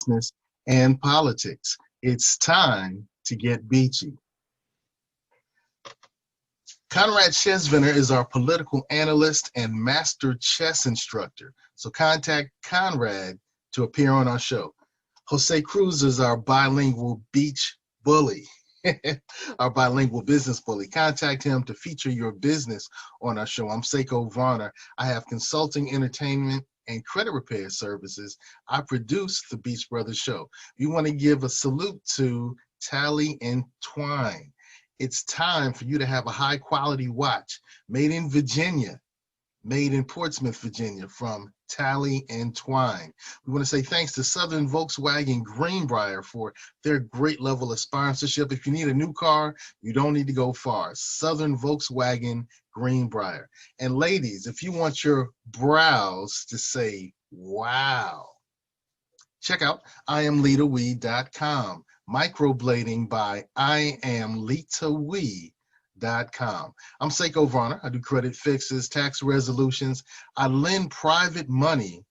business, and politics. It's time to get beachy. Conrad Chesviner is our political analyst and master chess instructor. So contact Conrad to appear on our show. Jose Cruz is our bilingual beach bully, our bilingual business bully. Contact him to feature your business on our show. I'm Seko Varner. I have consulting, entertainment, and credit repair services. I produce the Beach Brothers Show. We want to give a salute to Tally and Twine. It's time for you to have a high quality watch made in Virginia, made in Portsmouth, Virginia, from Tally and Twine. We want to say thanks to Southern Volkswagen Greenbrier for their great level of sponsorship. If you need a new car, you don't need to go far. Southern Volkswagen Greenbrier. And ladies, if you want your brows to say, wow, check out IamLitaWee.com. Microblading by IamLitaWee.com. I'm Seko Varner. I do credit fixes, tax resolutions. I lend private money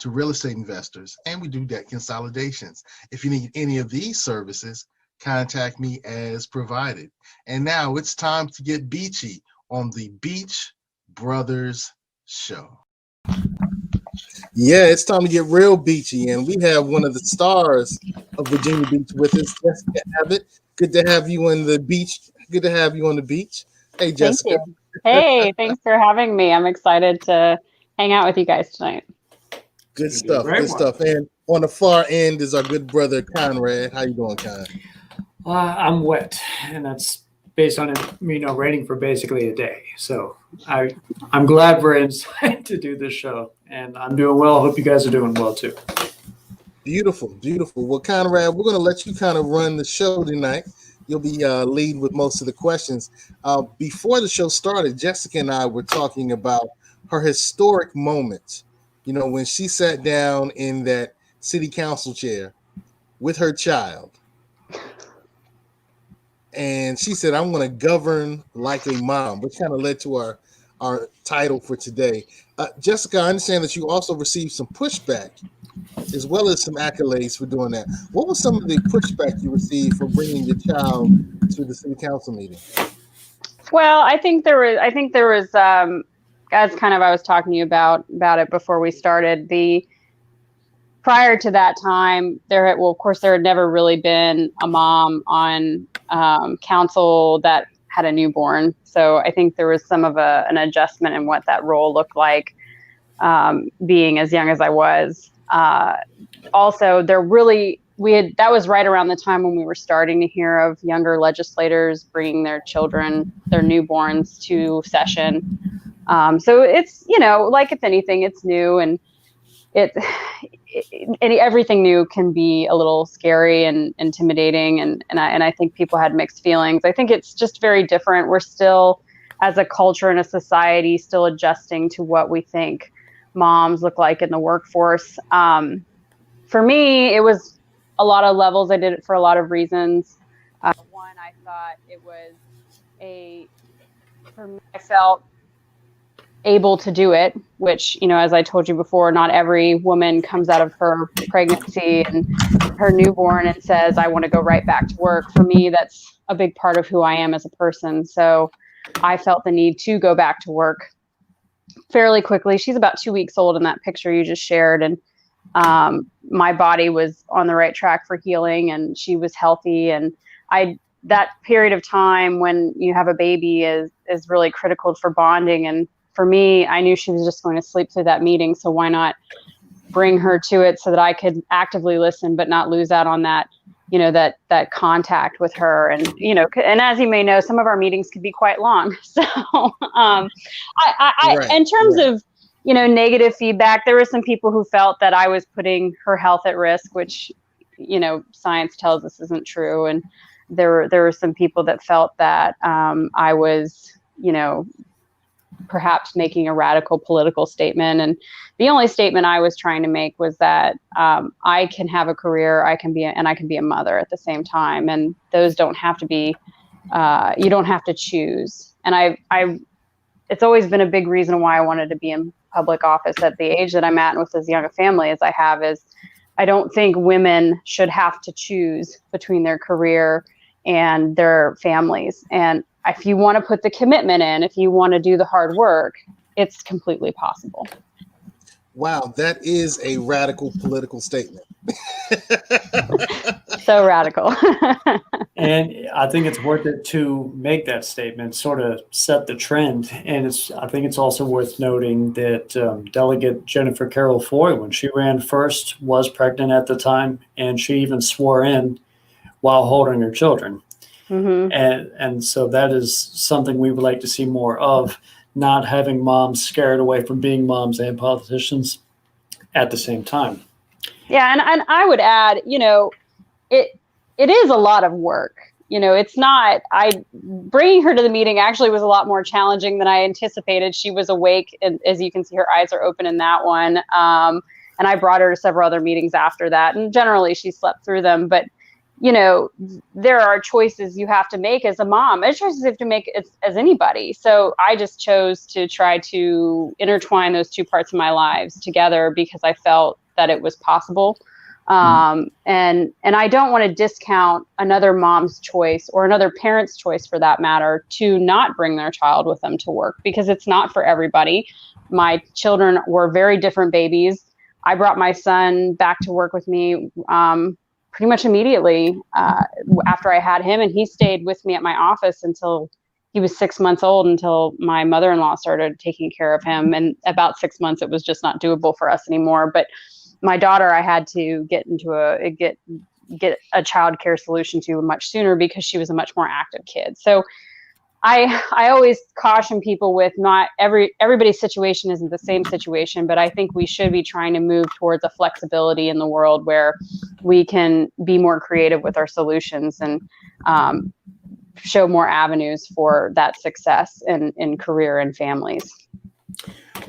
to real estate investors, and we do debt consolidations. If you need any of these services, contact me as provided. And now it's time to get beachy on the Beach Brothers Show. Yeah, it's time to get real beachy, and we have one of the stars of Virginia Beach with us, Jessica Abbot. Good to have you on the beach. Good to have you on the beach. Hey, Jessica. Thank you. Hey, thanks for having me. I'm excited to hang out with you guys tonight. Good stuff. Good stuff. And on the far end is our good brother Conrad. How you doing, Con? I'm wet, and that's based on rating for basically a day. So I'm glad we're inside to do this show, and I'm doing well. I hope you guys are doing well too. Beautiful, beautiful. Well, Conrad, we're going to let you kind of run the show tonight. You'll be lead with most of the questions. Before the show started, Jessica and I were talking about her historic moments. You know, when she sat down in that city council chair with her child. And she said, I'm going to govern like a mom, which kind of led to our title for today. Jessica, I understand that you also received some pushback as well as some accolades for doing that. What was some of the pushback you received for bringing your child to the city council meeting? Well, I think there was as kind of I was talking to you about it before we started. Prior to that time, of course, there had never really been a mom on council that had a newborn. So I think there was some of an adjustment in what that role looked like, being as young as I was. Also, that was right around the time when we were starting to hear of younger legislators bringing their children, their newborns to session. So it's, like if anything, it's new, and everything new can be a little scary and intimidating, and I think people had mixed feelings. I think it's just very different. We're still, as a culture and a society, still adjusting to what we think moms look like in the workforce. For me, it was a lot of levels. I did it for a lot of reasons. One, I thought it was for me, I felt able to do it, which, as I told you before, not every woman comes out of her pregnancy and her newborn and says, I want to go right back to work. For me, that's a big part of who I am as a person. So I felt the need to go back to work fairly quickly. She's about 2 weeks old in that picture you just shared. And my body was on the right track for healing, and she was healthy. And that period of time when you have a baby is really critical for bonding. And for me, I knew she was just going to sleep through that meeting. So why not bring her to it so that I could actively listen, but not lose out on that, that contact with her. And, and as you may know, some of our meetings could be quite long. So in terms of, negative feedback, there were some people who felt that I was putting her health at risk, which, science tells us isn't true. And there were some people that felt that I was, perhaps making a radical political statement. And the only statement I was trying to make was that I can have a career, I can be a mother at the same time. And those don't have to be, you don't have to choose. And it's always been a big reason why I wanted to be in public office at the age that I'm at, and with as young a family as I have, is I don't think women should have to choose between their career and their families. And if you want to put the commitment in, if you want to do the hard work, it's completely possible. Wow, that is a radical political statement. So radical. And I think it's worth it to make that statement, sort of set the trend. And I think it's also worth noting that Delegate Jennifer Carroll Floyd, when she ran first, was pregnant at the time, and she even swore in while holding her children. Mm-hmm. And so that is something we would like to see more of, not having moms scared away from being moms and politicians at the same time. Yeah, and I would add, it is a lot of work. It's not, bringing her to the meeting actually was a lot more challenging than I anticipated. She was awake, and as you can see, her eyes are open in that one. And I brought her to several other meetings after that, and generally she slept through them. But, there are choices you have to make as a mom. There's choices you have to make as anybody. So I just chose to try to intertwine those two parts of my lives together because I felt that it was possible. And I don't want to discount another mom's choice or another parent's choice, for that matter, to not bring their child with them to work, because it's not for everybody. My children were very different babies. I brought my son back to work with me pretty much immediately after I had him, and he stayed with me at my office until he was 6 months old, until my mother-in-law started taking care of him. And about 6 months, it was just not doable for us anymore. But my daughter, I had to get a child care solution to much sooner because she was a much more active kid. So I always caution people with, not everybody's situation isn't the same situation, but I think we should be trying to move towards a flexibility in the world where we can be more creative with our solutions and show more avenues for that success in career and families.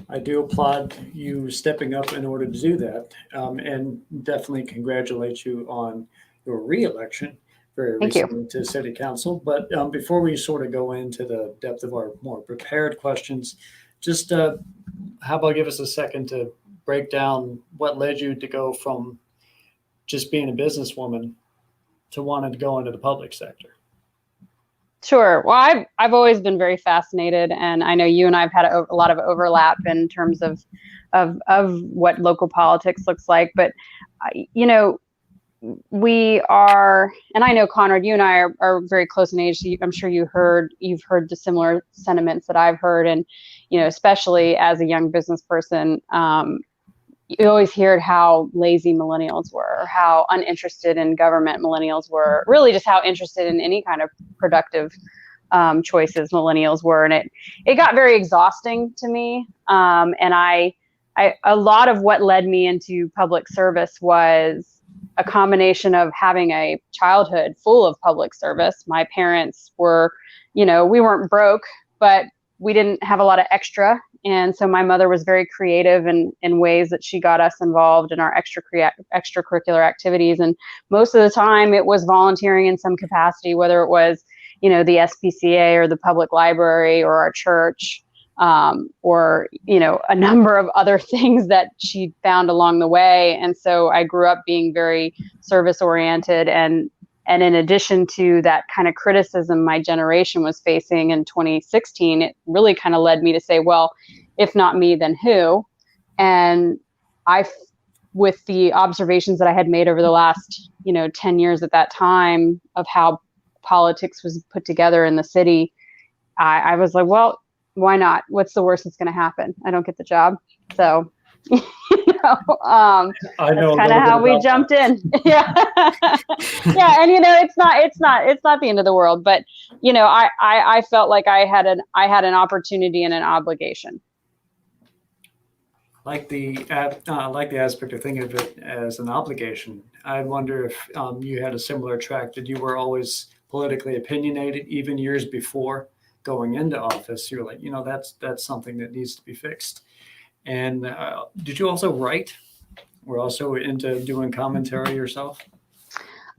I do applaud you stepping up in order to do that, and definitely congratulate you on your re-election very recently to City Council. But before we sort of go into the depth of our more prepared questions, just how about give us a second to break down what led you to go from just being a businesswoman to wanting to go into the public sector? Sure. Well, I've always been very fascinated, and I know you and I've had a lot of overlap in terms of what local politics looks like. But we are, and I know Conrad, you and I are very close in age. So I'm sure you've heard the similar sentiments that I've heard, and especially as a young business person, you always heard how lazy millennials were, or how uninterested in government millennials were, really just how interested in any kind of productive choices millennials were. And it got very exhausting to me. And a lot of what led me into public service was a combination of having a childhood full of public service. My parents were, we weren't broke, but we didn't have a lot of extra. And so my mother was very creative in ways that she got us involved in our extracurricular activities. And most of the time it was volunteering in some capacity, whether it was, the SPCA or the public library or our church, or, a number of other things that she found along the way. And so I grew up being very service oriented, and in addition to that kind of criticism my generation was facing in 2016, it really kind of led me to say, well, if not me, then who? And with the observations that I had made over the last, 10 years at that time of how politics was put together in the city, I was like, well, why not? What's the worst that's going to happen? I don't get the job. So, I know that's kind of how we jumped in. Yeah. Yeah. And, it's not the end of the world, but, I felt like I had an opportunity and an obligation. Like the aspect of thinking of it as an obligation. I wonder if you had a similar track, that you were always politically opinionated, even years before going into office. You're like, that's something that needs to be fixed. And did you also write? We're also into doing commentary yourself?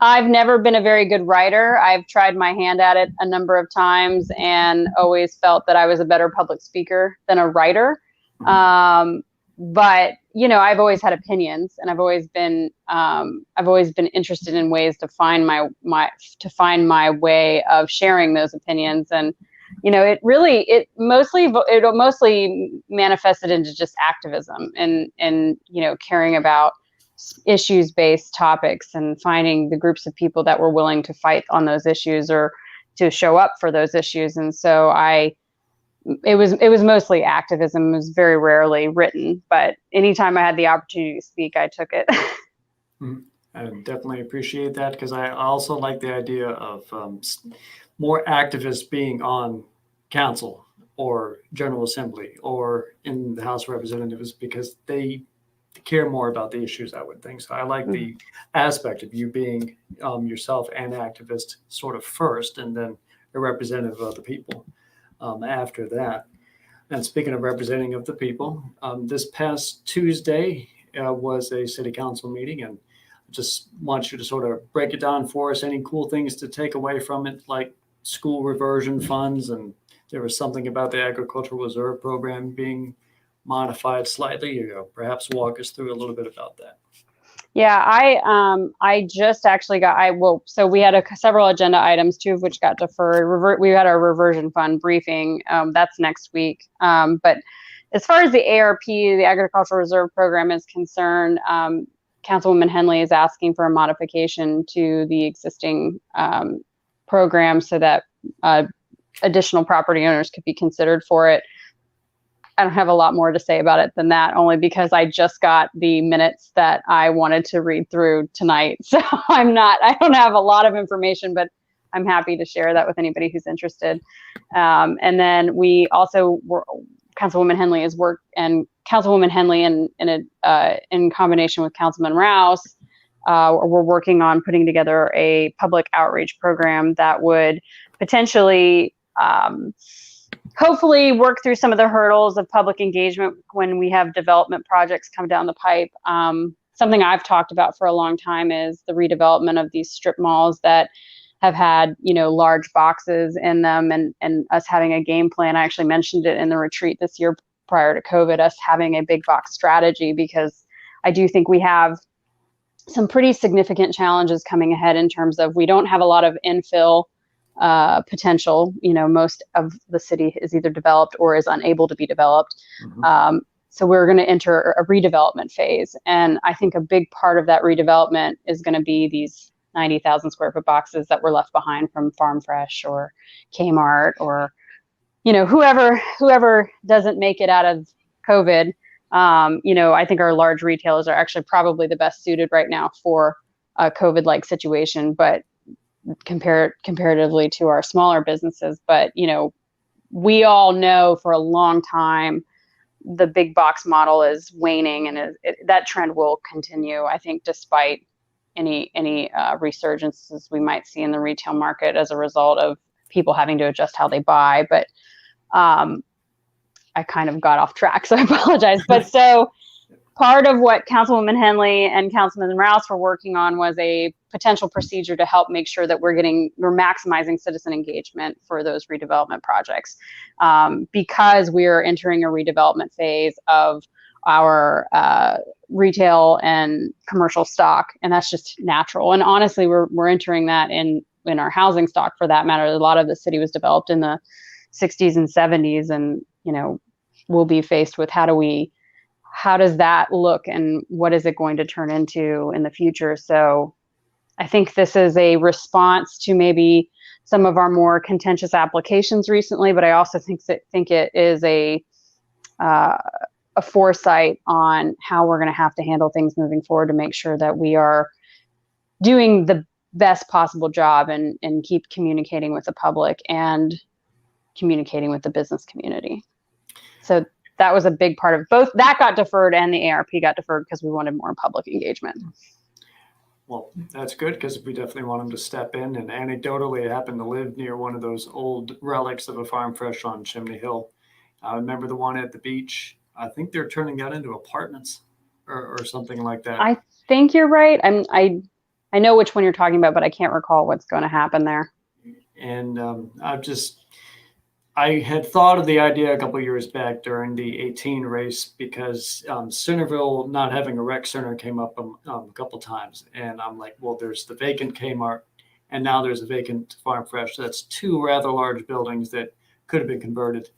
I've never been a very good writer. I've tried my hand at it a number of times and always felt that I was a better public speaker than a writer. But, I've always had opinions, and I've always been interested in ways to find my way of sharing those opinions. And it mostly manifested into just activism and caring about issues-based topics and finding the groups of people that were willing to fight on those issues or to show up for those issues. And so it was mostly activism. It was very rarely written, but anytime I had the opportunity to speak, I took it. I definitely appreciate that, because I also like the idea of more activists being on council or General Assembly or in the House of Representatives, because they care more about the issues, I would think. So I like the aspect of you being yourself an activist sort of first, and then a representative of the people after that. And speaking of representing of the people, this past Tuesday was a city council meeting, and I just want you to sort of break it down for us. Any cool things to take away from it, like school reversion funds, and there was something about the agricultural reserve program being modified slightly. Perhaps walk us through a little bit about that. Yeah, I just actually so we had several agenda items, 2 of which got deferred. We had our reversion fund briefing. That's next week. But as far as the ARP, the Agricultural Reserve Program, is concerned, Councilwoman Henley is asking for a modification to the existing program so that additional property owners could be considered for it. I don't have a lot more to say about it than that, only because I just got the minutes that I wanted to read through tonight. So I don't have a lot of information, but I'm happy to share that with anybody who's interested. And then we also Councilwoman Henley in combination with Councilman Rouse, we're working on putting together a public outreach program that would potentially hopefully work through some of the hurdles of public engagement when we have development projects come down the pipe. Something I've talked about for a long time is the redevelopment of these strip malls that have had, large boxes in them, and us having a game plan. I actually mentioned it in the retreat this year prior to COVID, us having a big box strategy, because I do think we have some pretty significant challenges coming ahead in terms of we don't have a lot of infill potential. Most of the city is either developed or is unable to be developed. So we're going to enter a redevelopment phase. And I think a big part of that redevelopment is going to be these 90,000 square foot boxes that were left behind from Farm Fresh or Kmart or, whoever doesn't make it out of COVID. I think our large retailers are actually probably the best suited right now for a COVID-like situation, but comparatively to our smaller businesses. But, we all know for a long time the big box model is waning, and that trend will continue, I think, despite any resurgences we might see in the retail market as a result of people having to adjust how they buy. But I kind of got off track, so I apologize. But so part of what Councilwoman Henley and Councilman Rouse were working on was a potential procedure to help make sure that we're maximizing citizen engagement for those redevelopment projects, because we're entering a redevelopment phase of our retail and commercial stock, and that's just natural. And honestly, we're entering that in our housing stock, for that matter. A lot of the city was developed in the 60s and 70s, and we'll be faced with how does that look, and what is it going to turn into in the future? So I think this is a response to maybe some of our more contentious applications recently, but I also think it is a foresight on how we're going to have to handle things moving forward to make sure that we are doing the best possible job and keep communicating with the public and communicating with the business community. So that was a big part of both. That got deferred, and the ARP got deferred because we wanted more public engagement. Well, that's good, because we definitely want them to step in. And anecdotally, I happen to live near one of those old relics of a Farm Fresh on Chimney Hill. I remember the one at the beach. I think they're turning that into apartments or something like that. I think you're right. I know which one you're talking about, but I can't recall what's going to happen there. And I had thought of the idea a couple of years back during the 18 race because Centerville not having a rec center came up a couple times. And I'm like, well, there's the vacant Kmart and now there's a vacant Farm Fresh. So that's two rather large buildings that could have been converted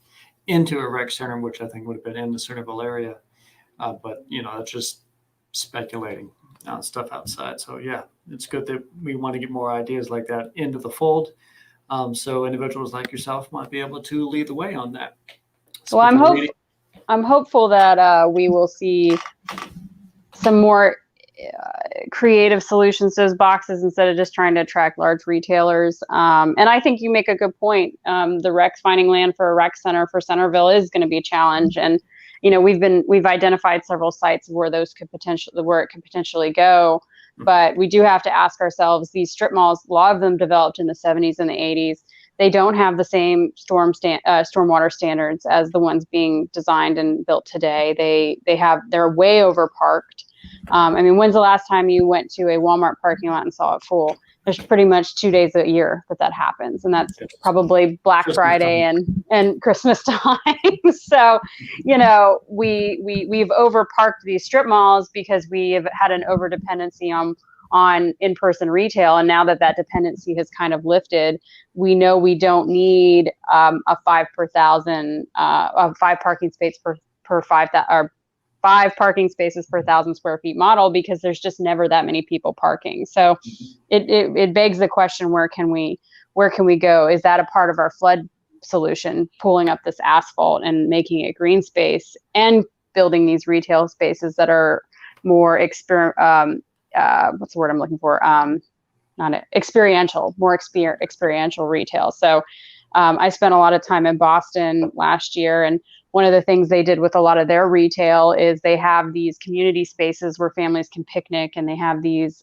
into a rec center, which I think would have been in the Centerville area. But, that's just speculating on stuff outside. So, yeah, it's good that we want to get more ideas like that into the fold. So individuals like yourself might be able to lead the way on that. Well, I'm hopeful that we will see some more creative solutions to those boxes instead of just trying to attract large retailers. And I think you make a good point. The finding land for a rec center for Centerville is going to be a challenge. And, we've identified several sites where it could potentially go. But we do have to ask ourselves, these strip malls, a lot of them developed in the 70s and the 80s. They don't have the same stormwater standards as the ones being designed and built today. They're way over parked. When's the last time you went to a Walmart parking lot and saw it full? There's pretty much 2 days a year that happens. And that's probably Black Friday and Christmas time. So, we've overparked these strip malls because we have had an over dependency on in-person retail. And now that dependency has kind of lifted, we know we don't need a 5 parking space per 5,000 or 5 parking spaces per 1,000 square feet model, because there's just never that many people parking. So it begs the question, where can we go? Is that a part of our flood solution, pulling up this asphalt and making it green space and building these retail spaces that are more what's the word I'm looking for? Experiential retail. So I spent a lot of time in Boston last year, and one of the things they did with a lot of their retail is they have these community spaces where families can picnic, and they have these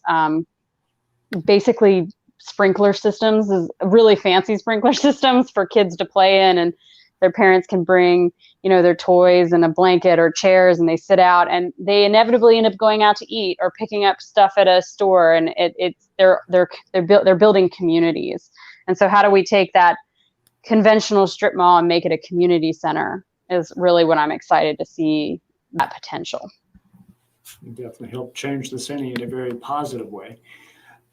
basically sprinkler systems, really fancy sprinkler systems for kids to play in, and their parents can bring, their toys and a blanket or chairs, and they sit out, and they inevitably end up going out to eat or picking up stuff at a store, and they're building communities. And so how do we take that conventional strip mall and make it a community center is really what I'm excited to see, that potential. Definitely help change the city in a very positive way.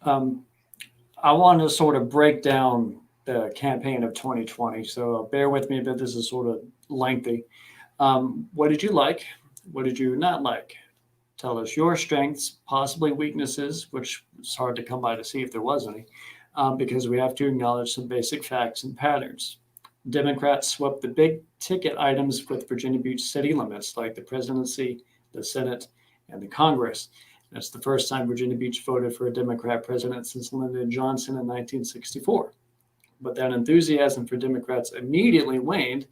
I want to sort of break down the campaign of 2020. So bear with me, but this is sort of lengthy. What did you like? What did you not like? Tell us your strengths, possibly weaknesses, which is hard to come by to see if there was any, because we have to acknowledge some basic facts and patterns. Democrats swept the big ticket items with Virginia Beach city limits, like the presidency, the Senate, and the Congress. That's the first time Virginia Beach voted for a Democrat president since Lyndon Johnson in 1964. But that enthusiasm for Democrats immediately waned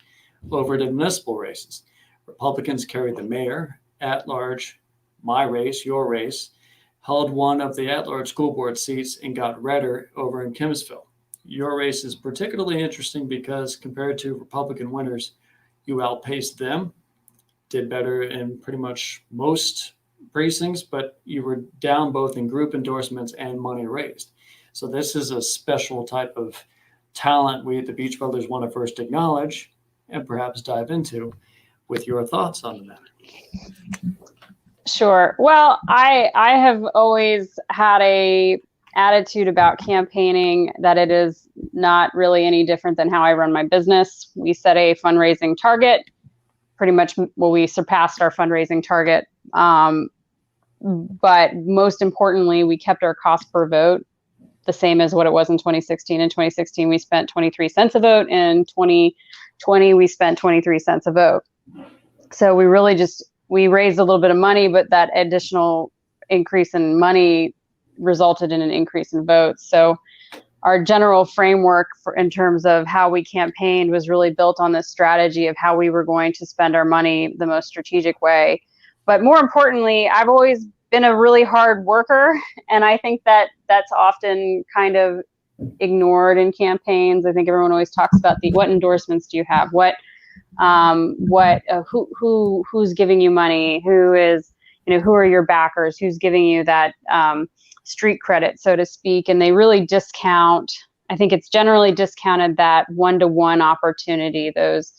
over the municipal races. Republicans carried the mayor, at-large, my race, your race, held one of the at-large school board seats, and got redder over in Kempsville. Your race is particularly interesting because compared to Republican winners, you outpaced them, did better in pretty much most precincts, but you were down both in group endorsements and money raised. So this is a special type of talent we at the Beach Brothers want to first acknowledge and perhaps dive into with your thoughts on the matter. Sure. Well, I have always had a attitude about campaigning that it is not really any different than how I run my business. We set a fundraising target. Pretty much, we surpassed our fundraising target. But most importantly, we kept our cost per vote the same as what it was in 2016. In 2016, we spent 23 cents a vote. In 2020, we spent 23 cents a vote. So we really we raised a little bit of money, but that additional increase in money resulted in an increase in votes. So our general framework in terms of how we campaigned was really built on this strategy of how we were going to spend our money the most strategic way. But more importantly, I've always been a really hard worker, and I think that that's often kind of ignored in campaigns. I think everyone always talks about what endorsements do you have? Who's giving you money? Who are your backers? Who's giving you that street credit, so to speak? And they really discount I think it's generally discounted, that one-to-one opportunity, those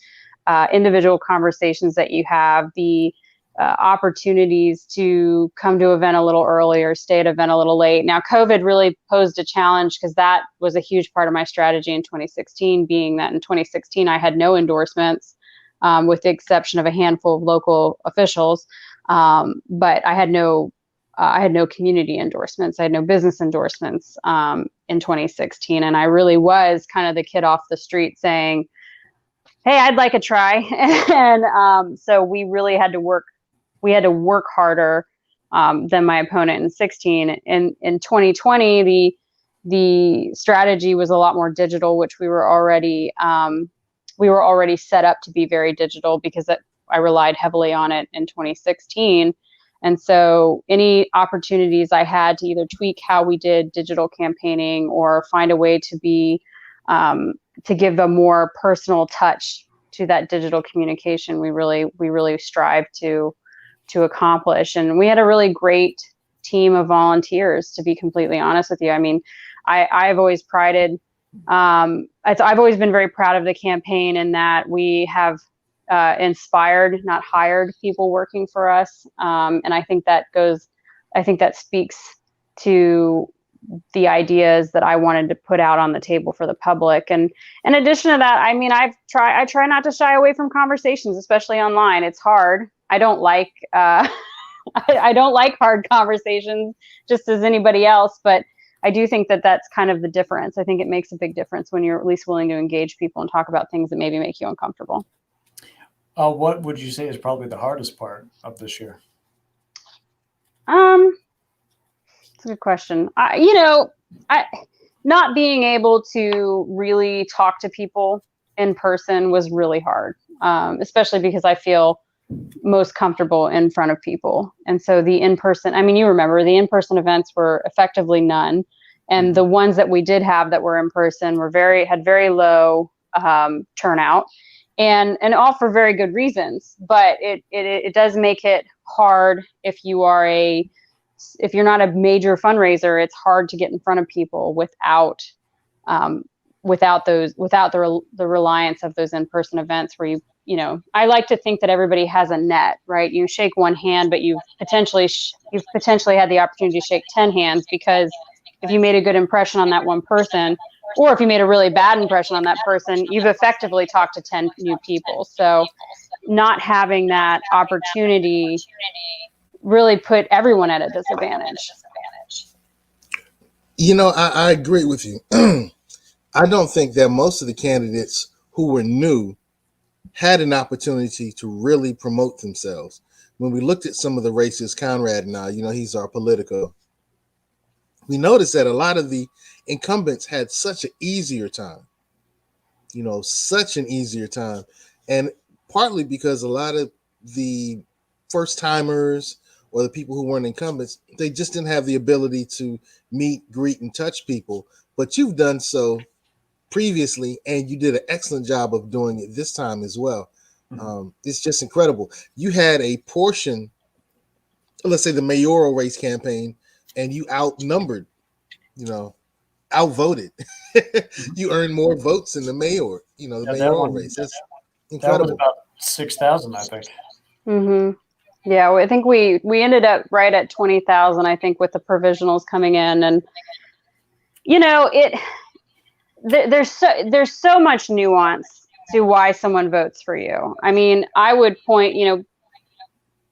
individual conversations that you have, the opportunities to come to an event a little earlier, stay at an event a little late. Now, COVID really posed a challenge, because that was a huge part of my strategy in 2016, being that in 2016 I had no endorsements, with the exception of a handful of local officials, but I had no community endorsements. I had no business endorsements in 2016, and I really was kind of the kid off the street saying, "Hey, I'd like a try." And so we really had to work. We had to work harder than my opponent in 16. In 2020, the strategy was a lot more digital, which we were already set up to be very digital, because I relied heavily on it in 2016. And so any opportunities I had to either tweak how we did digital campaigning, or find a way to be to give a more personal touch to that digital communication, we really strived to accomplish. And we had a really great team of volunteers, to be completely honest with you. I mean, I've always prided, I've always been very proud of the campaign, in that we have inspired, not hired, people working for us. And I think that speaks to the ideas that I wanted to put out on the table for the public. And in addition to that, I mean, I try not to shy away from conversations, especially online. It's hard. I don't like I don't like hard conversations, just as anybody else, but I do think that that's kind of the difference. I think it makes a big difference when you're at least willing to engage people and talk about things that maybe make you uncomfortable. What would you say is probably the hardest part of this year? It's a good question. Not being able to really talk to people in person was really hard, especially because I feel most comfortable in front of people. And so the in-person, I mean, you remember the in-person events were effectively none. And the ones that we did have that were in person had very low turnout, and all for very good reasons. But it does make it hard if you're not a major fundraiser. It's hard to get in front of people without the reliance of those in-person events, where I like to think that everybody has a net, right? You shake one hand, but you've potentially had the opportunity to shake 10 hands, because if you made a good impression on that one person, or if you made a really bad impression on that person, you've effectively talked to 10 new people. So not having that opportunity really put everyone at a disadvantage. I agree with you. I don't think that most of the candidates who were new had an opportunity to really promote themselves. When we looked at some of the races, Conrad and I, he's our Politico, we noticed that a lot of the incumbents had such an easier time, And partly because a lot of the first timers or the people who weren't incumbents, they just didn't have the ability to meet, greet, and touch people. But you've done so previously, and you did an excellent job of doing it this time as well. It's just incredible. You had a portion, let's say the mayoral race campaign, and you outnumbered, outvoted. You earned more votes in the mayoral race. That's incredible. That was about 6,000, I think. Mm-hmm. Yeah, I think we ended up right at 20,000, I think, with the provisionals coming in. And, there's so much nuance to why someone votes for you. I mean, I would point,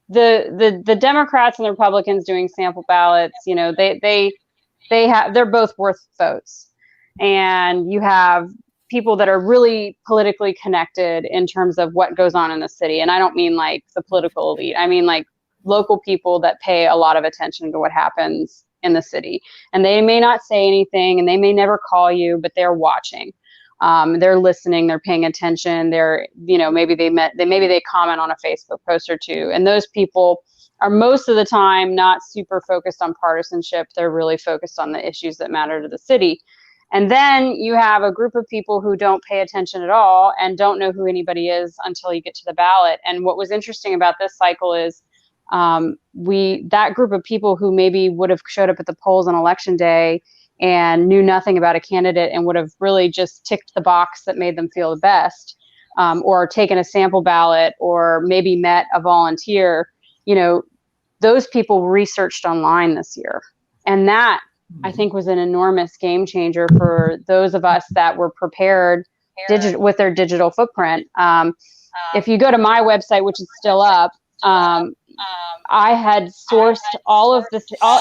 the Democrats and the Republicans doing sample ballots, they're both worth votes. And you have people that are really politically connected in terms of what goes on in the city. And I don't mean like the political elite. I mean like local people that pay a lot of attention to what happens in the city. And they may not say anything, and they may never call you, but they're watching. They're listening, they're paying attention. They're, maybe they comment on a Facebook post or two. And those people are most of the time not super focused on partisanship. They're really focused on the issues that matter to the city. And then you have a group of people who don't pay attention at all and don't know who anybody is until you get to the ballot. And what was interesting about this cycle is that group of people who maybe would have showed up at the polls on election day and knew nothing about a candidate and would have really just ticked the box that made them feel the best, or taken a sample ballot, or maybe met a volunteer, those people researched online this year. And that, I think, was an enormous game changer for those of us that were prepared with their digital footprint. If you go to my website, which is still up, I had sourced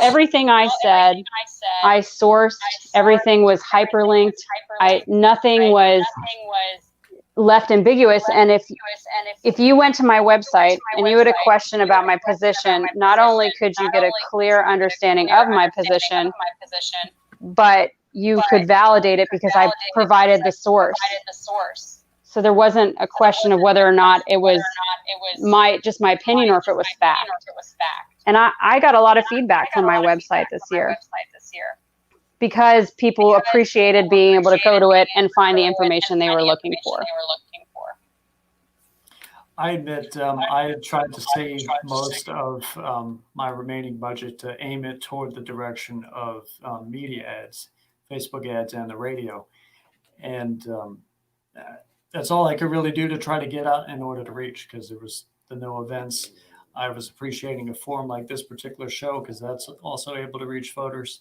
everything I said. I sourced, everything was hyperlinked. Nothing was left ambiguous. And if you went to my website and you had a question about my position, not only could you get a clear understanding of my position, but you could validate it because I provided the source. So there wasn't a question of whether or not it was my opinion or if it was fact. And I got a lot of feedback from my website this year because people appreciated being able to go to it and find the information they were looking for. I admit I had tried to save most of my remaining budget to aim it toward the direction of media ads, Facebook ads, and the radio. And that's all I could really do to try to get out in order to reach, because there was the no events. I was appreciating a forum like this particular show because that's also able to reach voters.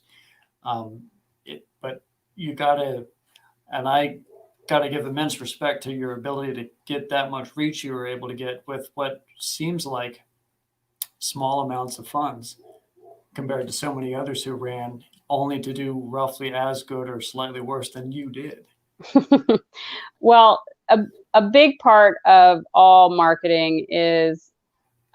But you gotta, and I gotta give immense respect to your ability to get that much reach you were able to get with what seems like small amounts of funds compared to so many others who ran only to do roughly as good or slightly worse than you did. Well, a big part of all marketing is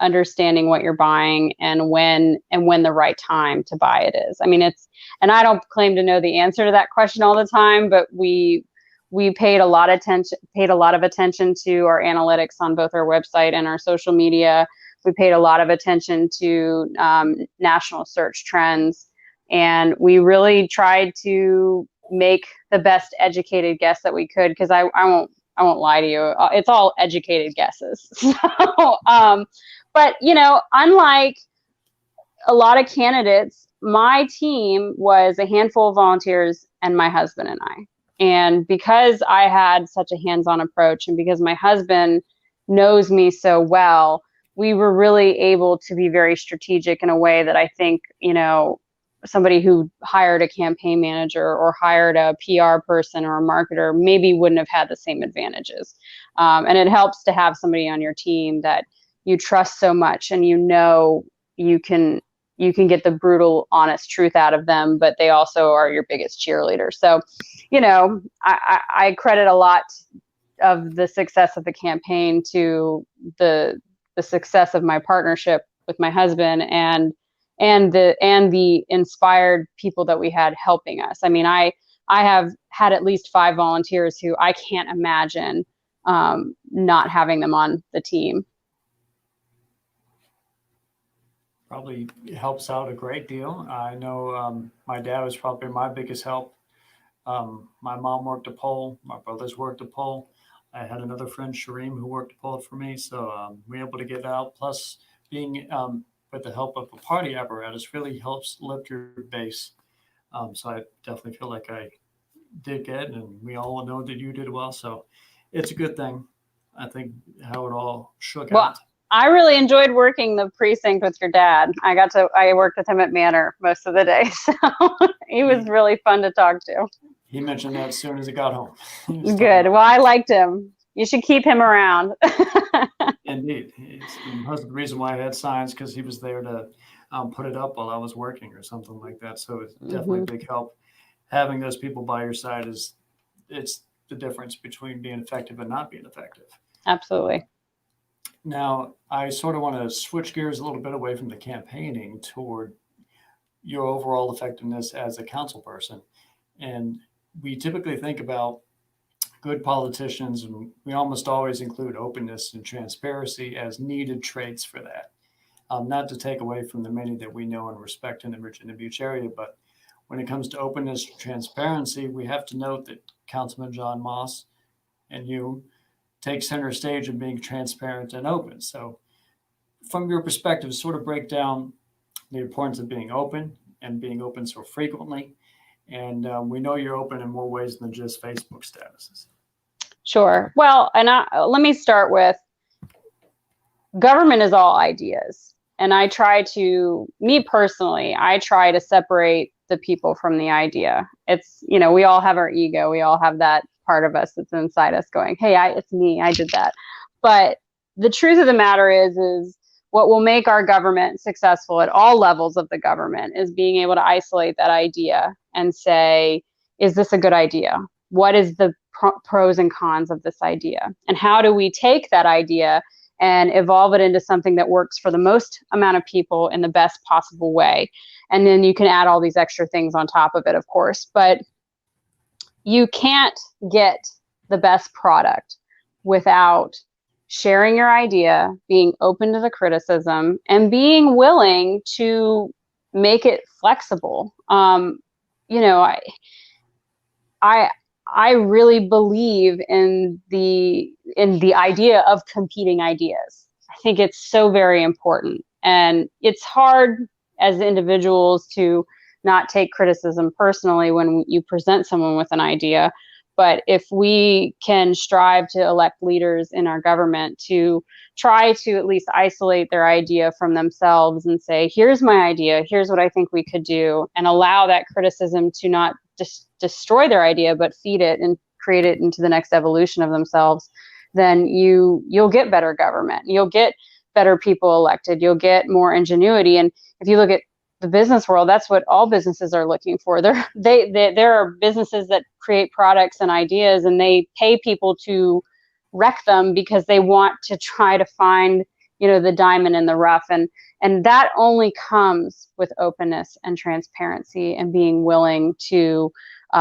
understanding what you're buying and when the right time to buy it is. I mean, and I don't claim to know the answer to that question all the time, but we paid a lot of attention to our analytics on both our website and our social media. We paid a lot of attention to national search trends, and we really tried to make the best educated guess that we could, because I won't lie to you, it's all educated guesses. So, but unlike a lot of candidates, my team was a handful of volunteers and my husband and I. And because I had such a hands-on approach, and because my husband knows me so well, we were really able to be very strategic in a way that I think, somebody who hired a campaign manager or hired a PR person or a marketer maybe wouldn't have had the same advantages. And it helps to have somebody on your team that you trust so much, and you can get the brutal, honest truth out of them, but they also are your biggest cheerleader. So, I credit a lot of the success of the campaign to the success of my partnership with my husband and the inspired people that we had helping us. I mean, I have had at least 5 volunteers who I can't imagine not having them on the team. Probably helps out a great deal. I know my dad was probably my biggest help. My mom worked a poll. My brothers worked a poll. I had another friend, Shareem, who worked a poll for me. So we were able to get out. Plus, being with the help of a party apparatus really helps lift your base. So I definitely feel like I did good, and we all know that you did well. So it's a good thing. I think how it all shook out. I really enjoyed working the precinct with your dad. I worked with him at Manor most of the day. So he was really fun to talk to. He mentioned that as soon as he got home. Good. Well, I liked him. You should keep him around. Indeed. Most of the reason why I had signs, because he was there to put it up while I was working or something like that. So it's definitely a big help. Having those people by your side it's the difference between being effective and not being effective. Absolutely. Now, I sort of want to switch gears a little bit away from the campaigning toward your overall effectiveness as a council person. And we typically think about good politicians, and we almost always include openness and transparency as needed traits for that. Not to take away from the many that we know and respect in the Virginia Beach area, but when it comes to openness and transparency, we have to note that Councilman John Moss and you take center stage in being transparent and open. So from your perspective, sort of break down the importance of being open and being open so frequently, And we know you're open in more ways than just Facebook statuses. Sure. Well, and let me start with government is all ideas. And me personally, I try to separate the people from the idea. It's, we all have our ego. We all have that part of us that's inside us going, hey, it's me, I did that. But the truth of the matter is what will make our government successful at all levels of the government is being able to isolate that idea and say, is this a good idea? What is the pros and cons of this idea? And how do we take that idea and evolve it into something that works for the most amount of people in the best possible way? And then you can add all these extra things on top of it, of course. But you can't get the best product without sharing your idea, being open to the criticism, and being willing to make it flexible. I really believe in the idea of competing ideas. I think it's so very important, and it's hard as individuals to not take criticism personally when you present someone with an idea. But if we can strive to elect leaders in our government to try to at least isolate their idea from themselves and say, here's my idea, here's what I think we could do, and allow that criticism to not destroy their idea, but feed it and create it into the next evolution of themselves, then you'll get better government. You'll get better people elected. You'll get more ingenuity. And if you look at the business world, that's what all businesses are looking for. There are businesses that create products and ideas, and they pay people to wreck them because they want to try to find, the diamond in the rough. And that only comes with openness and transparency and being willing to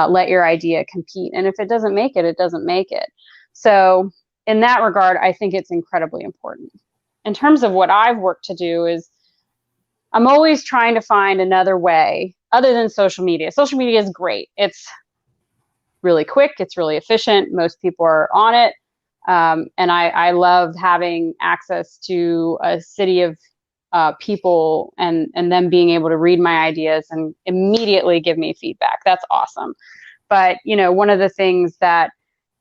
let your idea compete. And if it doesn't make it, it doesn't make it. So in that regard, I think it's incredibly important. In terms of what I've worked to do is I'm always trying to find another way other than social media. Social media is great. It's really quick. It's really efficient. Most people are on it. And I love having access to a city of people and them being able to read my ideas and immediately give me feedback. That's awesome. But, one of the things that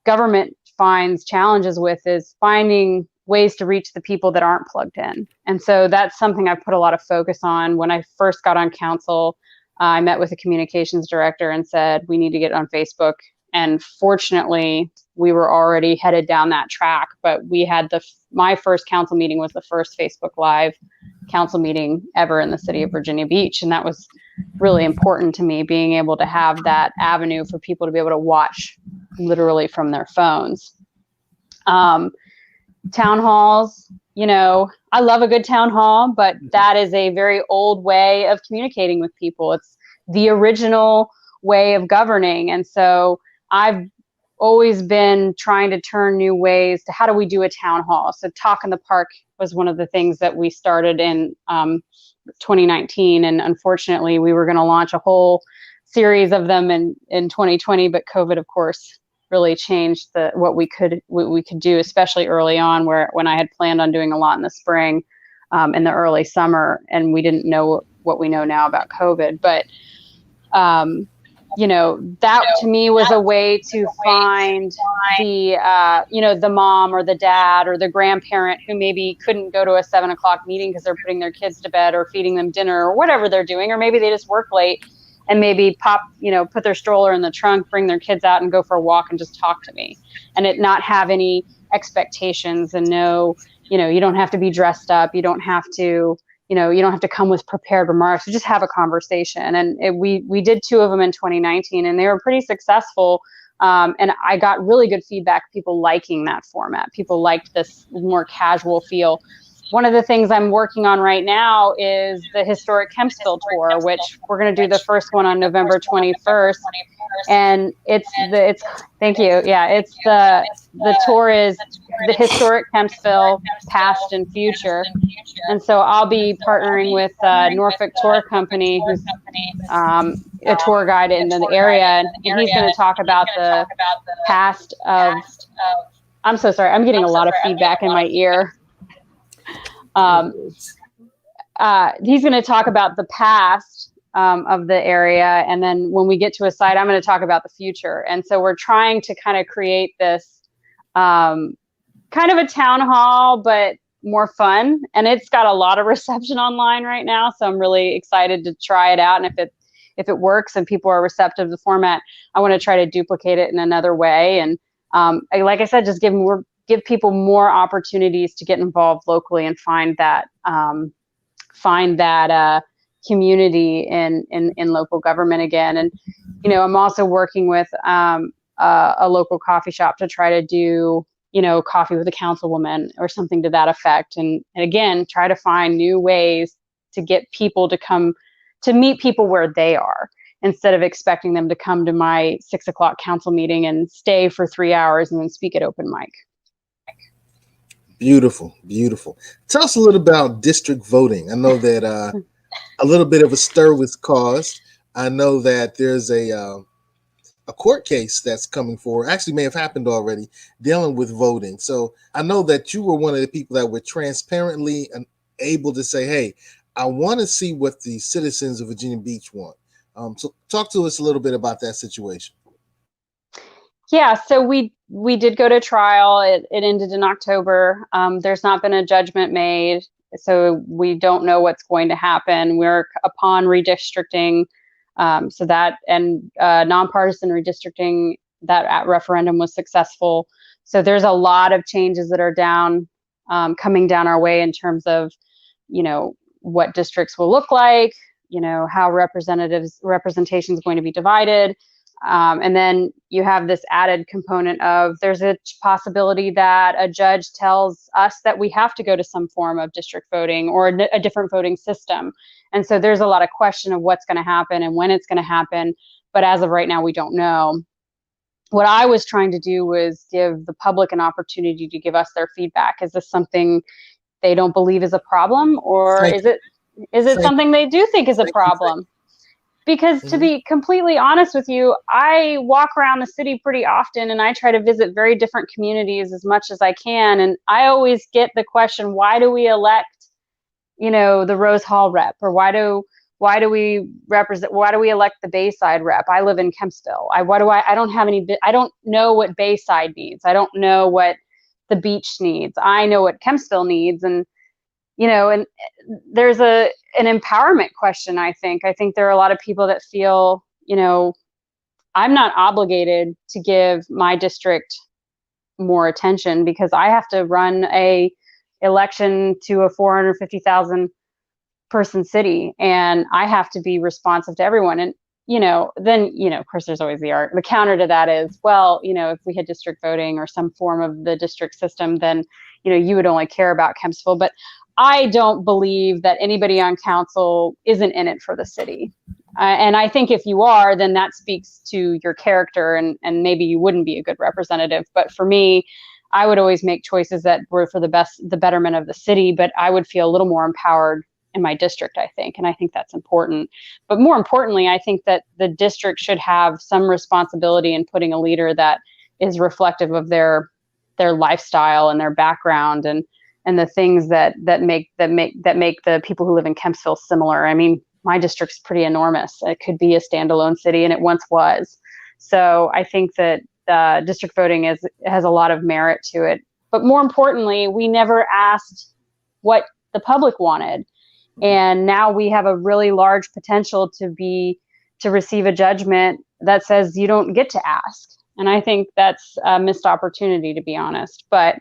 government finds challenges with is finding ways to reach the people that aren't plugged in. And so that's something I put a lot of focus on. When I first got on council, I met with the communications director and said, we need to get on Facebook. And fortunately, we were already headed down that track, but we had my first council meeting was the first Facebook Live council meeting ever in the city of Virginia Beach. And that was really important to me, being able to have that avenue for people to be able to watch literally from their phones. Town halls, I love a good town hall, but that is a very old way of communicating with people. It's the original way of governing. And so I've always been trying to turn new ways to how do we do a town hall. So Talk in the Park was one of the things that we started in 2019. And unfortunately, we were going to launch a whole series of them in 2020, but COVID, of course, really changed what we could do, especially early on, when I had planned on doing a lot in the spring, in the early summer, and we didn't know what we know now about COVID. But that to me was a way to find the mom or the dad or the grandparent who maybe couldn't go to a 7:00 meeting because they're putting their kids to bed or feeding them dinner or whatever they're doing, or maybe they just work late and maybe put their stroller in the trunk, bring their kids out and go for a walk and just talk to me, and it not have any expectations and you don't have to be dressed up. You don't have to, you don't have to come with prepared remarks. You just have a conversation. And we did 2 of them in 2019 and they were pretty successful. And I got really good feedback, people liking that format. People liked this more casual feel. One of the things I'm working on right now is the historic Kempsville tour, which we're going to do the first one on November 21st. And thank you. Yeah, it's the tour is the historic Kempsville, past and future. And so I'll be partnering with Norfolk Tour Company, who's a tour guide in the area. And he's going to talk about the past of, I'm so sorry, I'm getting a lot of feedback in my ear. He's going to talk about the past of the area. And then when we get to a site, I'm going to talk about the future. And so we're trying to kind of create this kind of a town hall, but more fun. And it's got a lot of reception online right now. So I'm really excited to try it out. And if it works and people are receptive to the format, I want to try to duplicate it in another way. And like I said, just give people more opportunities to get involved locally and find that community in local government again. And I'm also working with a local coffee shop to try to do coffee with a councilwoman or something to that effect. And again, try to find new ways to get people to come to meet people where they are, instead of expecting them to come to my 6 o'clock council meeting and stay for 3 hours and then speak at open mic. Beautiful, beautiful. Tell us a little about district voting. I know that a little bit of a stir was caused. I know that there's a court case that's coming forward, actually may have happened already, dealing with voting. So I know that you were one of the people that were transparently able to say, hey, I want to see what the citizens of Virginia Beach want. So talk to us a little bit about that situation. Yeah, so we did go to trial. It ended in October. There's not been a judgment made, so we don't know what's going to happen. We're upon redistricting. So that and nonpartisan redistricting, that referendum was successful. So there's a lot of changes that are coming down our way in terms of, what districts will look like, how representation is going to be divided. And then you have this added component of there's a possibility that a judge tells us that we have to go to some form of district voting or a different voting system. And so there's a lot of question of what's going to happen and when it's going to happen. But as of right now, we don't know. What I was trying to do was give the public an opportunity to give us their feedback. Is this something they don't believe is a problem, or is it something they do think is a problem? Because to be completely honest with you, I walk around the city pretty often and I try to visit very different communities as much as I can. And I always get the question, why do we elect, the Rose Hall rep, or why do we elect the Bayside rep? I live in Kempsville. I don't know what Bayside needs. I don't know what the beach needs. I know what Kempsville needs. And and there's an empowerment question. I think there are a lot of people that feel, I'm not obligated to give my district more attention because I have to run a election to a 450,000 person city, and I have to be responsive to everyone. And then of course there's always the counter to that is, well, if we had district voting or some form of the district system, then you would only care about Kempsville. But I don't believe that anybody on council isn't in it for the city. And I think if you are, then that speaks to your character, and maybe you wouldn't be a good representative. But for me, I would always make choices that were for the betterment of the city, but I would feel a little more empowered in my district, I think. And I think that's important. But more importantly, I think that the district should have some responsibility in putting a leader that is reflective of their lifestyle and their background and the things that make the people who live in Kempsville similar. I mean, my district's pretty enormous. It could be a standalone city, and it once was. So I think that district voting has a lot of merit to it. But more importantly, we never asked what the public wanted. And now we have a really large potential to receive a judgment that says you don't get to ask. And I think that's a missed opportunity, to be honest. But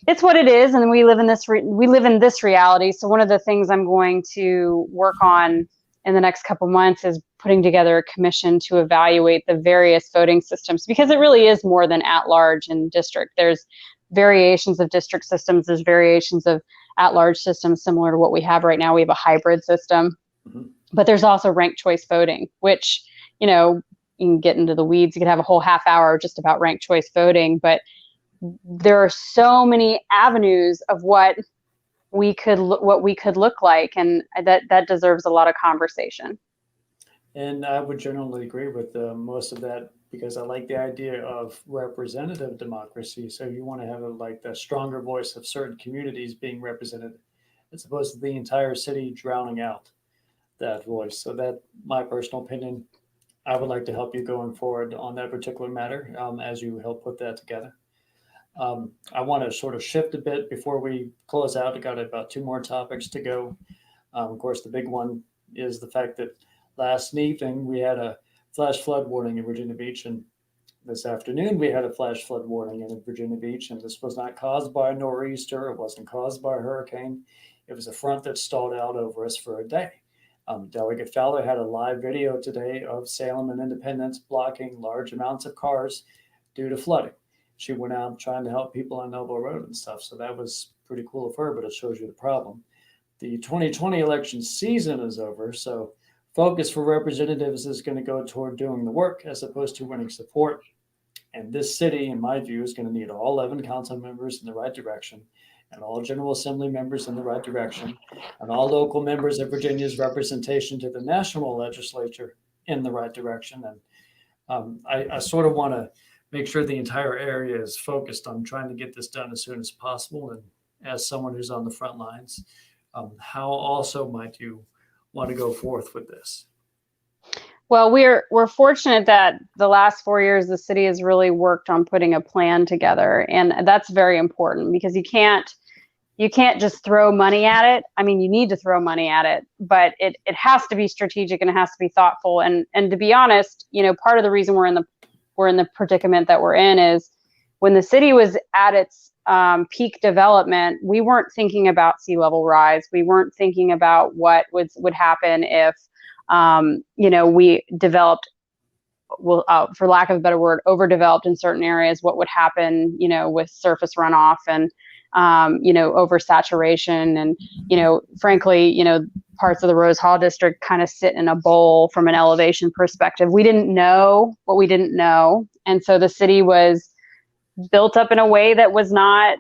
it's what it is, and we live in this reality. So one of the things I'm going to work on in the next couple months is putting together a commission to evaluate the various voting systems, because it really is more than at-large and district. There's variations of district systems. There's variations of at-large systems similar to what we have right now. We have a hybrid system, but there's also ranked choice voting, which, you can get into the weeds. You could have a whole half hour just about ranked choice voting, but there are so many avenues of what we could look like, and that deserves a lot of conversation. And I would generally agree with most of that, because I like the idea of representative democracy. So you want to have the stronger voice of certain communities being represented, as opposed to the entire city drowning out. that voice. So that, my personal opinion, I would like to help you going forward on that particular matter as you help put that together. I want to sort of shift a bit before we close out. I got about 2 more topics to go. Of course, the big one is the fact that last evening we had a flash flood warning in Virginia Beach, and this afternoon we had a flash flood warning in Virginia Beach, and this was not caused by a nor'easter. It wasn't caused by a hurricane. It was a front that stalled out over us for a day. Delegate Fowler had a live video today of Salem and Independence blocking large amounts of cars due to flooding. She went out trying to help people on Noble Road and stuff. So that was pretty cool of her, but it shows you the problem. The 2020 election season is over. So focus for representatives is going to go toward doing the work as opposed to winning support. And this city, in my view, is going to need all 11 council members in the right direction, and all General Assembly members in the right direction, and all local members of Virginia's representation to the national legislature in the right direction. And I sort of want to make sure the entire area is focused on trying to get this done as soon as possible. And as someone who's on the front lines, how also might you want to go forth with this? Well, we're fortunate that the last 4 years the city has really worked on putting a plan together, and that's very important because you can't just throw money at it. I mean, you need to throw money at it, but it has to be strategic and it has to be thoughtful. And to be honest, part of the reason we're in the predicament that we're in is when the city was at its peak development, we weren't thinking about sea level rise. We weren't thinking about what would happen if we developed, for lack of a better word, overdeveloped in certain areas. What would happen, with surface runoff and oversaturation, and frankly, parts of the Rose Hall district kind of sit in a bowl from an elevation perspective. We didn't know what we didn't know, and so the city was built up in a way that was not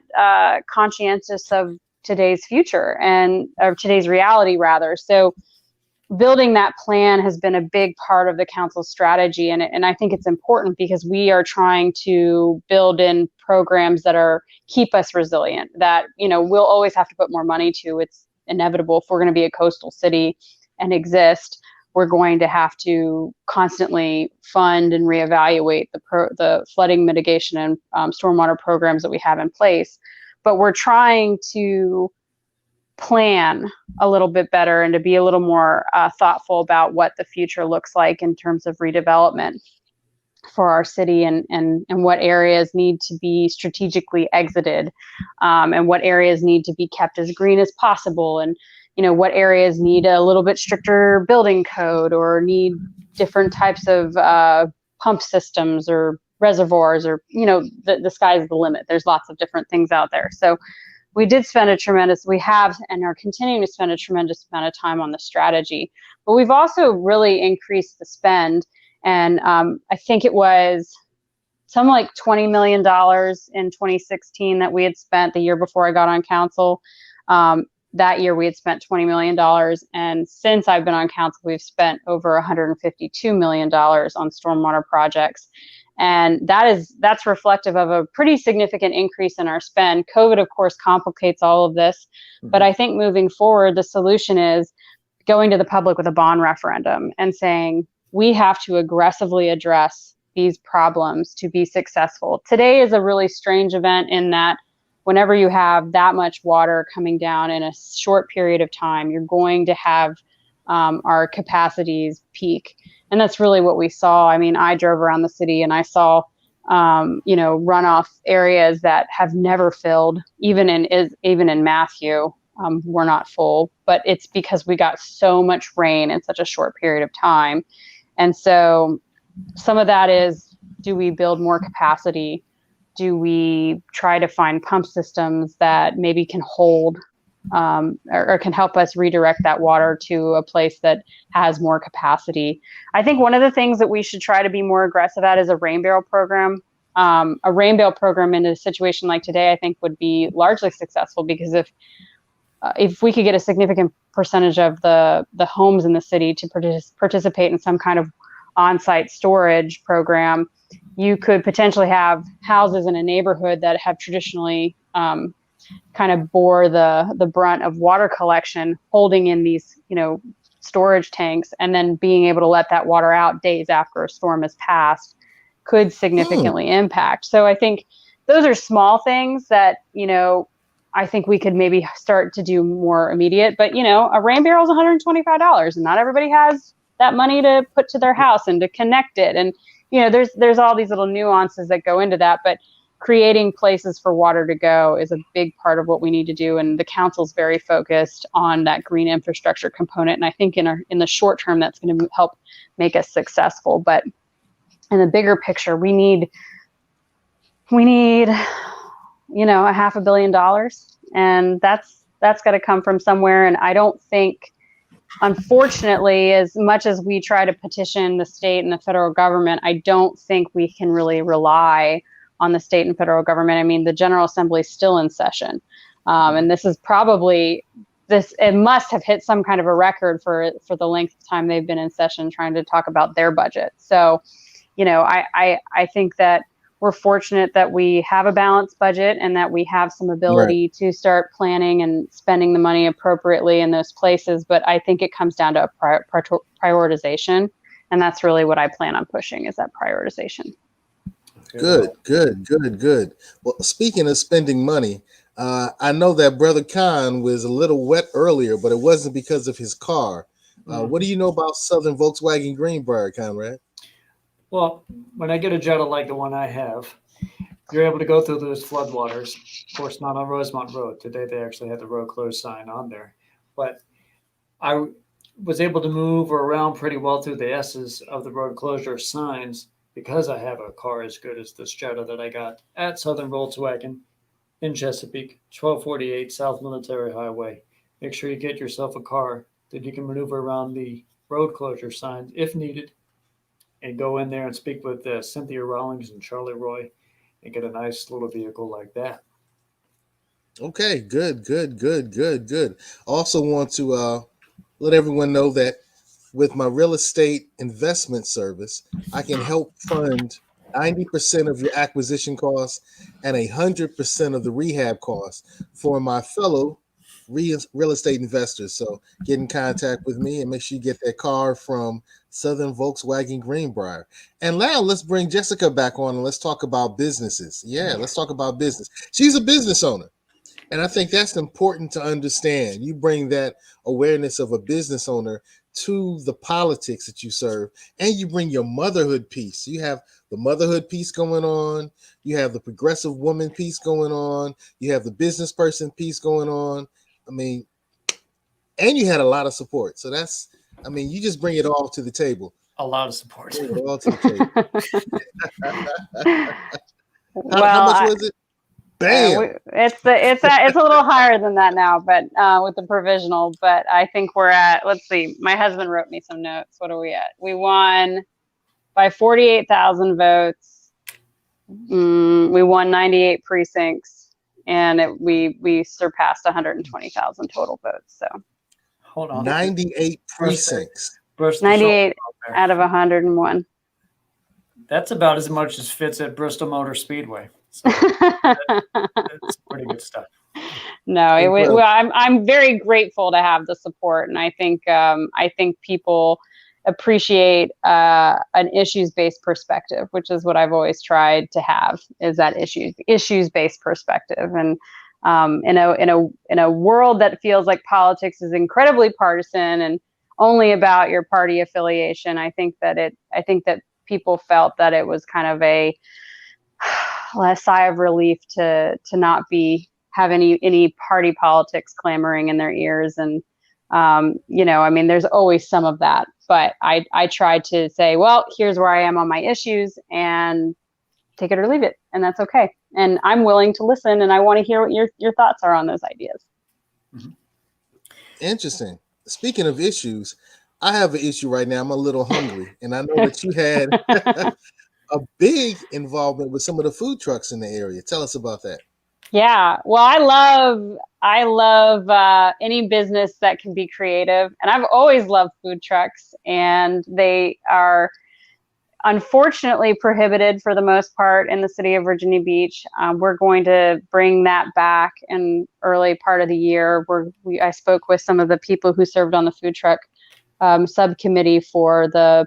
conscientious of today's future or today's reality, rather. So building that plan has been a big part of the council's strategy. And I think it's important because we are trying to build in programs that keep us resilient, that, we'll always have to put more money to. It's inevitable. If we're going to be a coastal city and exist, we're going to have to constantly fund and reevaluate the flooding mitigation and stormwater programs that we have in place. But we're trying to plan a little bit better and to be a little more thoughtful about what the future looks like in terms of redevelopment for our city, and what areas need to be strategically exited, and what areas need to be kept as green as possible, and what areas need a little bit stricter building code or need different types of pump systems or reservoirs, or the sky's the limit. There's lots of different things out there. So we have and are continuing to spend a tremendous amount of time on the strategy, but we've also really increased the spend. And I think it was something like $20 million in 2016 that we had spent the year before I got on council. That year we had spent $20 million. And since I've been on council, we've spent over $152 million on stormwater projects. And that's reflective of a pretty significant increase in our spend. COVID, of course, complicates all of this. But I think moving forward, the solution is going to the public with a bond referendum and saying, we have to aggressively address these problems to be successful. Today is a really strange event in that whenever you have that much water coming down in a short period of time, you're going to have our capacities peak. And that's really what we saw. I mean, I drove around the city and I saw, runoff areas that have never filled, even in Matthew, were not full, but it's because we got so much rain in such a short period of time. And so some of that is, do we build more capacity? Do we try to find pump systems that maybe can hold or can help us redirect that water to a place that has more capacity? I think one of the things that we should try to be more aggressive at is a rain barrel program. A rain barrel program in a situation like today, I think, would be largely successful, because if we could get a significant percentage of the homes in the city to participate in some kind of on-site storage program, you could potentially have houses in a neighborhood that have traditionally kind of bore the brunt of water collection, holding in these, storage tanks and then being able to let that water out days after a storm has passed could significantly impact. So I think those are small things that, I think we could maybe start to do more immediate, but a rain barrel is $125 and not everybody has that money to put to their house and to connect it. And, there's all these little nuances that go into that, but creating places for water to go is a big part of what we need to do. And the council's very focused on that green infrastructure component. And I think in the short term, that's going to help make us successful. But in the bigger picture, we need $500 million, and that's got to come from somewhere. And I don't think, unfortunately, as much as we try to petition the state and the federal government, I don't think we can really rely on the state and federal government. I mean, the General Assembly is still in session, and this is probably it must have hit some kind of a record for the length of time they've been in session trying to talk about their budget. So, I think that we're fortunate that we have a balanced budget and that we have some ability to start planning and spending the money appropriately in those places. But I think it comes down to a prioritization. And that's really what I plan on pushing, is that prioritization. Good. Well, speaking of spending money, I know that Brother Con was a little wet earlier, but it wasn't because of his car. What do you know about Southern Volkswagen Greenbrier, Conrad? Well, when I get a Jetta like the one I have, you're able to go through those floodwaters. Of course, not on Rosemont Road. Today, they actually had the road closed sign on there. But I was able to move around pretty well through the S's of the road closure signs because I have a car as good as this Jetta that I got at Southern Volkswagen in Chesapeake, 1248 South Military Highway. Make sure you get yourself a car that you can maneuver around the road closure signs if needed, and go in there and speak with Cynthia Rawlings and Charlie Roy and get a nice little vehicle like that. Okay, good. Also want to let everyone know that with my real estate investment service, I can help fund 90% of your acquisition costs and 100% of the rehab costs for my fellow real estate investors. So get in contact with me and make sure you get that car from Southern Volkswagen Greenbrier. And now let's bring Jessica back on and let's talk about businesses. Yeah, let's talk about business. She's a business owner. And I think that's important to understand. You bring that awareness of a business owner to the politics that you serve, and you bring your motherhood piece. You have the motherhood piece going on. You have the progressive woman piece going on. You have the business person piece going on. I mean, and you had a lot of support. So you just bring it all to the table. A lot of support. Bring it all to the table. How much was it? Bam. It's a little higher than that now, but with the provisional. But I think we're at, let's see, my husband wrote me some notes. What are we at? We won by 48,000 votes. We won 98 precincts, and we surpassed 120,000 total votes. So hold on, 98 precincts. 98 out of 101. That's about as much as fits at Bristol Motor Speedway. So that's pretty good stuff. No, I'm very grateful to have the support, and I think people appreciate an issues-based perspective, which is what I've always tried to have, is that issues-based perspective. And in a world that feels like politics is incredibly partisan and only about your party affiliation, I think that people felt that it was kind of a sigh of relief to not have any party politics clamoring in their ears. And there's always some of that, but I tried to say, well, here's where I am on my issues, and take it or leave it, and that's okay. And I'm willing to listen, and I want to hear what your thoughts are on those ideas. Mm-hmm. Interesting. Speaking of issues, I have an issue right now. I'm a little hungry, and I know that you had a big involvement with some of the food trucks in the area. Tell us about that. Yeah, well, I love any business that can be creative, and I've always loved food trucks, and they are unfortunately prohibited for the most part in the city of Virginia Beach. We're going to bring that back in early part of the year. I spoke with some of the people who served on the food truck subcommittee for the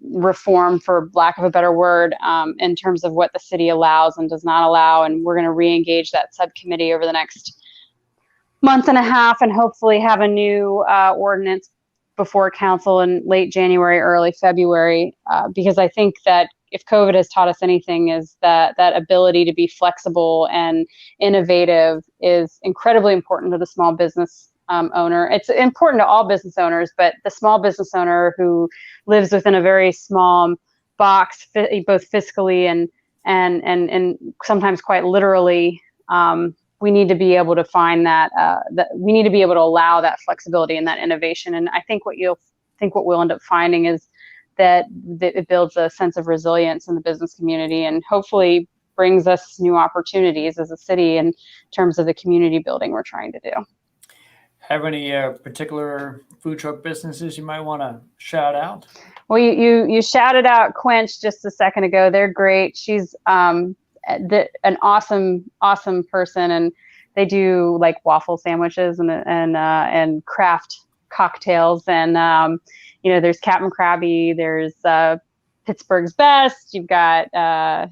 reform, for lack of a better word, in terms of what the city allows and does not allow. And we're going to re-engage that subcommittee over the next month and a half and hopefully have a new ordinance before council in late January, early February, because I think that if COVID has taught us anything, is that ability to be flexible and innovative is incredibly important to the small business owner. It's important to all business owners, but the small business owner who lives within a very small box, both fiscally and sometimes quite literally, we need to be able to find that we need to be able to allow that flexibility and that innovation. And I think what we'll end up finding is that it builds a sense of resilience in the business community and hopefully brings us new opportunities as a city in terms of the community building we're trying to do. Have any particular food truck businesses you might want to shout out? Well, you shouted out Quench just a second ago. They're great. She's an awesome person, and they do like waffle sandwiches and craft cocktails. And there's Captain Krabby. There's Pittsburgh's Best. You've got I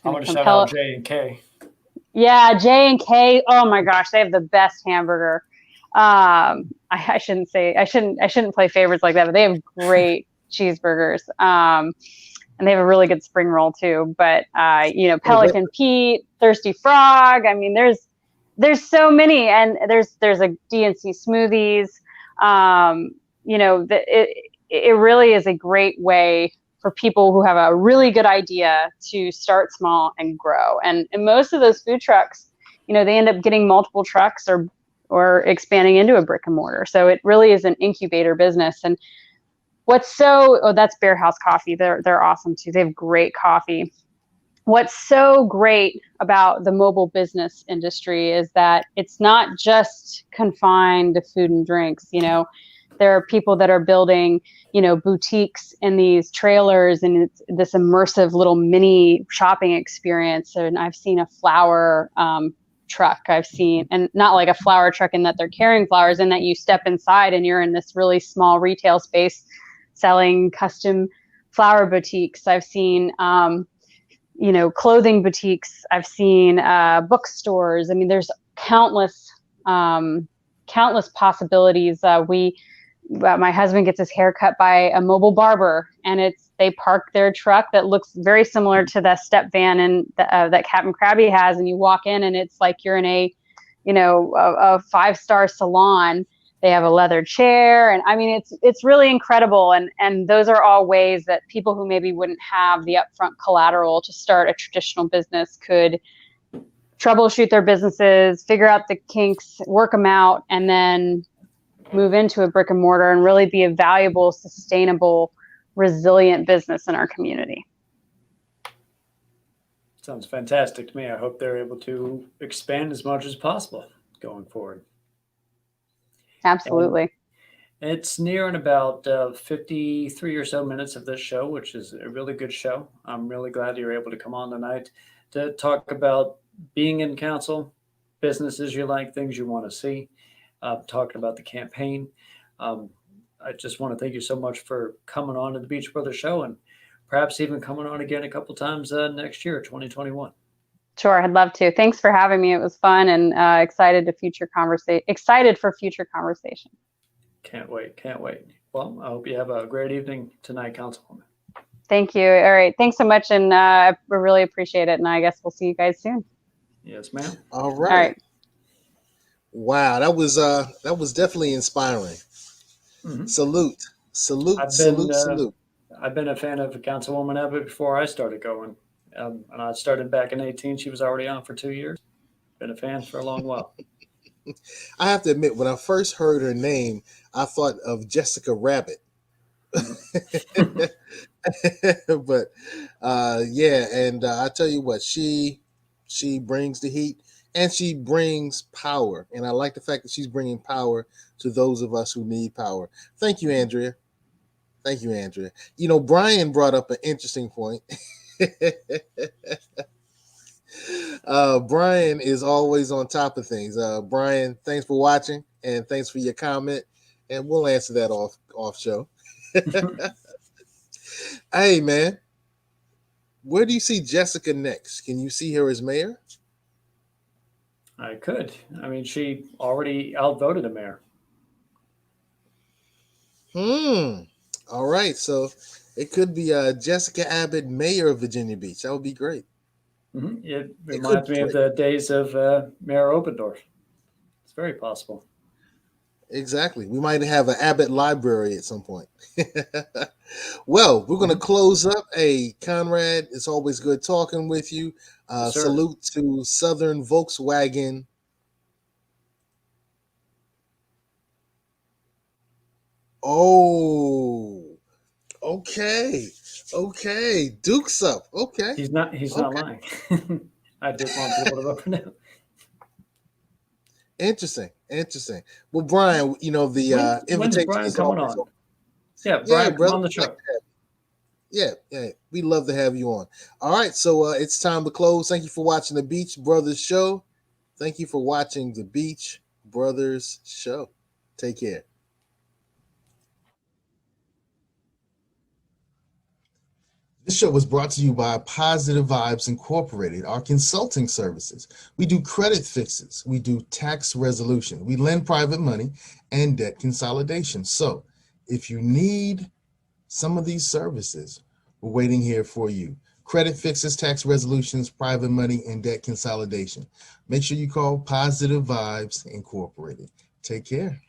want to shout out J&K. Yeah, J&K. Oh my gosh, they have the best hamburger. I shouldn't play favorites like that, but they have great cheeseburgers. And they have a really good spring roll too. But Pelican Pete, Thirsty Frog. I mean, there's so many, and there's a DNC Smoothies. It really is a great way for people who have a really good idea to start small and grow. And most of those food trucks, they end up getting multiple trucks or expanding into a brick and mortar. So it really is an incubator business. And that's Bear House Coffee. They're awesome too. They have great coffee. What's so great about the mobile business industry is that it's not just confined to food and drinks. There are people that are building, boutiques in these trailers, and it's this immersive little mini shopping experience. And I've seen a flower truck. And not like a flower truck in that they're carrying flowers, in that you step inside and you're in this really small retail space selling custom flower boutiques. I've seen, clothing boutiques. I've seen bookstores. I mean, there's countless possibilities. My husband gets his hair cut by a mobile barber, and they park their truck that looks very similar to the step van that Captain Krabby has, and you walk in and it's like you're in a 5-star salon. They have a leather chair, and I mean it's really incredible. And those are all ways that people who maybe wouldn't have the upfront collateral to start a traditional business could troubleshoot their businesses, figure out the kinks, work them out, and then move into a brick and mortar and really be a valuable, sustainable, resilient business in our community. Sounds fantastic to me. I hope they're able to expand as much as possible going forward. Absolutely. And it's nearing about 53 or so minutes of this show, which is a really good show. I'm really glad you're able to come on tonight to talk about being in council, businesses you like, things you want to see. Talking about the campaign. I just want to thank you so much for coming on to the Beach Brothers Show, and perhaps even coming on again a couple times next year, 2021. Sure, I'd love to. Thanks for having me. It was fun, and excited for future conversation. Can't wait. Well, I hope you have a great evening tonight, Councilwoman. Thank you. All right. Thanks so much, and I really appreciate it. And I guess we'll see you guys soon. Yes, ma'am. All right. All right. Wow, that was definitely inspiring. Mm-hmm. Salute. I've been a fan of Councilwoman Abbot before I started going, and I started back in 2018. She was already on for 2 years. Been a fan for a long while. I have to admit, when I first heard her name, I thought of Jessica Rabbit. But I tell you what, she brings the heat. And she brings power. And I like the fact that she's bringing power to those of us who need power. Thank you, Andrea. Brian brought up an interesting point. Brian is always on top of things. Brian, thanks for watching, and thanks for your comment. And we'll answer that off show. Hey, man, where do you see Jessica next? Can you see her as mayor? I could. I mean, she already outvoted the mayor. All right. So it could be Jessica Abbott, mayor of Virginia Beach. That would be great. Mm-hmm. It reminds me of the days of Mayor Obendorf. It's very possible. Exactly. We might have an Abbott library at some point. Well, we're going to close up. Hey, Conrad, it's always good talking with you. Yes, sir. Salute to Southern Volkswagen. Oh, okay. Duke's up. Okay. He's not lying. I just want people to vote for him. Interesting. Well, Brian, you know, the invitation Brian is coming always on? Yeah, Brian, brother, come on the show. Yeah, we love to have you on. All right, so it's time to close. Thank you for watching the Beach Brothers Show. Thank you for watching the Beach Brothers Show. Take care. This show was brought to you by Positive Vibes Incorporated, our consulting services. We do credit fixes. We do tax resolution. We lend private money and debt consolidation. So if you need some of these services, we're waiting here for you. Credit fixes, tax resolutions, private money, and debt consolidation. Make sure you call Positive Vibes Incorporated. Take care.